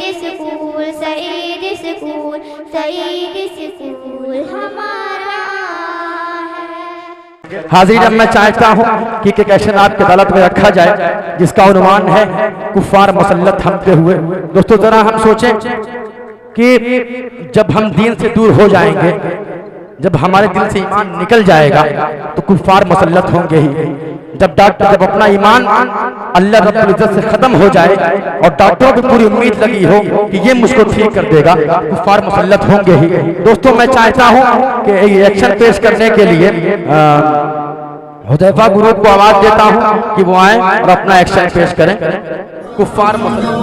School سعید school سعید school ہمارا ہے۔ حاضرین اب میں چاہتا ہوں کہ ایک ایکشن آپ کی عدالت میں رکھا جائے جس کا عنوان ہے کفار مسلط تھمتے ہوئے۔ دوستو ذرا ہم سوچیں کہ جب ہم دین سے دور ہو جائیں گے، جب ہمارے دل سے ایمان نکل جائے گا تو کفار مسلط ہوں گے ہی۔ جب اپنا ایمان اللہ رب العزت سے ختم ہو جائے اور ڈاکٹروں کو پوری امید لگی ہو کہ یہ مجھ کو ٹھیک کر دے گا، کفار مسلط ہوں گے ہی۔ دوستو میں چاہتا ہوں کہ یہ ایکشن پیش کرنے کے لیے حذیفہ گروپ کو آواز دیتا ہوں کہ وہ آئیں اور اپنا ایکشن پیش کریں۔ کفار مسلط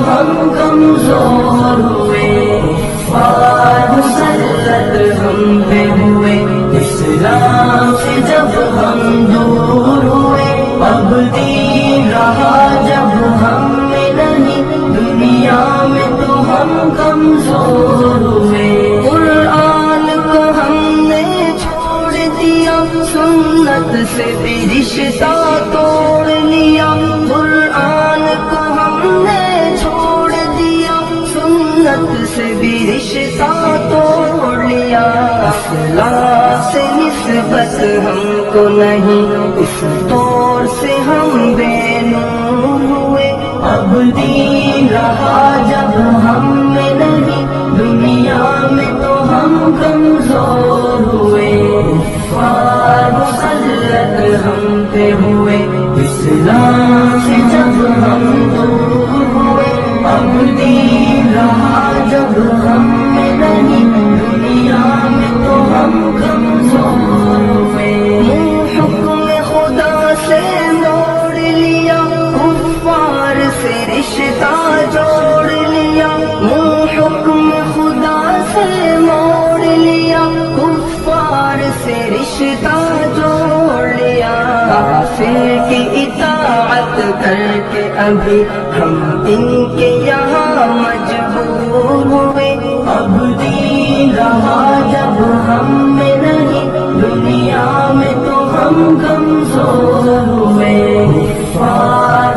ہم کمزور ہوئے، مسلط ہم پہ ہوئے، اسلام سے جب ہم دور ہوئے، اب دین رہا جب ہم میں نہیں، دنیا میں تو ہم کمزور ہوئے۔ قرآن کو ہم نے چھوڑ دیا، سنت سے بھی رشتہ توڑ لیا، قرآن کو ہم نے چھوڑ دیا، سنت سے بھی رشتہ توڑ لیا، اخلاق سے نسبت ہم کو نہیں، اس طور سے ہم بے نور ہوئے، اب دین رہا جب ہم میں نہیں، دنیا میں تو ہم کمزور ہوئے، مسلط ہم پہ ہوئے، اسلام سے جب ہم دور ہوئے، اب دین رہا جب ہم میں نہیں، دنیا میں تو ہم کمزور ہوئے۔ حکم خدا سے موڑ لیا، کفار سے رشتہ جوڑ لیا، حکم خدا سے موڑ لیا، کفار سے رشتہ جوڑ لیا، کافر کی اطاعت کر کے ابھی ہم ان کے یہاں مجبور ہوئے، اب دین رہا جب ہم میں نہیں، دنیا میں تو ہم کمزور ہوئے،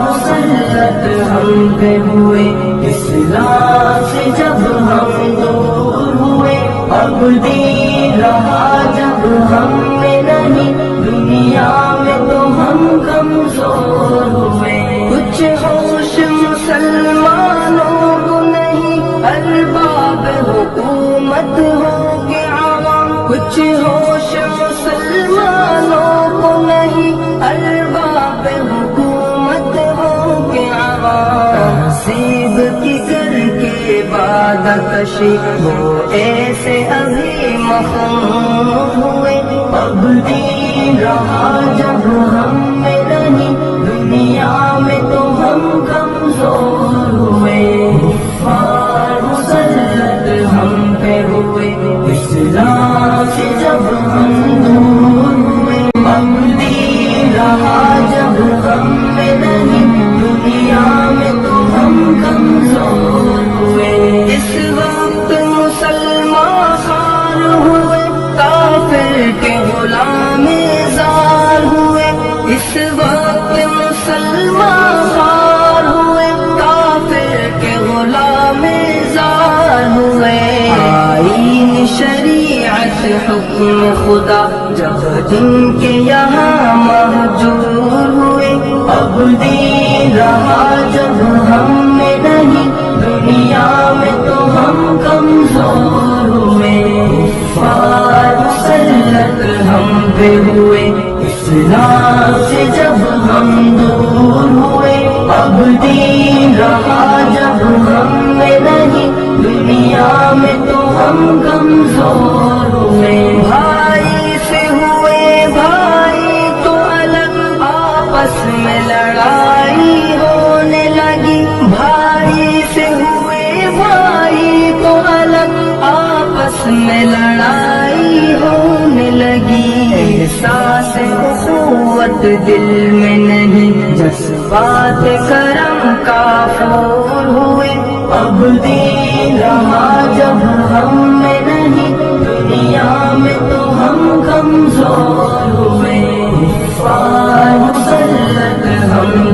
مسلط ہم پہ ہوئے، اسلام سے جب ہم دور ہوئے، اب دین رہا جب ہم میں نہیں، دنیا میں تو ہم کمزور ہوئے۔ کچھ ہوش مسلمانوں کو نہیں، ارباب حکومت ہو کے عوام، کچھ ہوش مسلمانوں کو نہیں، ارباب حکومت ہو کے عوام، تہذیب کی کر کے عبادت کشی وہ ایسے ابھی مخمور ہوئے، اب دین رہا جب ہم میں نہیں، دنیا میں تو ہم کمزور ہوئے، مسلط ہم پہ ہوئے، اسلام سے جب ہم دور ہوئے، اب دین رہا جب ہم میں نہیں، دنیا میں تو ہم کمزور ہوئے۔ اس وقت مسلمان خار ہوئے، کافر کے غلام زار ہوئے، اس وقت مسلمان خار ہوئے، کافر کے غلام زار ہوئے، آئین شریعت حکم خدا جب جن کے یہاں مہجور ہوئے، اب دین رہا جب ہم میں نہیں، دنیا میں تو ہم کمزور ہوئے، مسلط ہم پہ ہوئے، اسلام سے جب ہم دور ہوئے، اب دین رہا جب ہم میں نہیں، دنیا میں تو ہم کمزور ہوئے۔ بھائی سے ہوئے بھائی تو الگ، آپس میں لڑائی ہونے لگی، بھائی سے ہوئے بھائی تو الگ، آپس میں لڑائی ہونے لگی، احساس اخوت دل میں نہیں، جذبات کرم کا پھول ہوئے، اب دین رہا جب ہم میں نہیں، دنیا میں تو ہم کمزور ہوئے،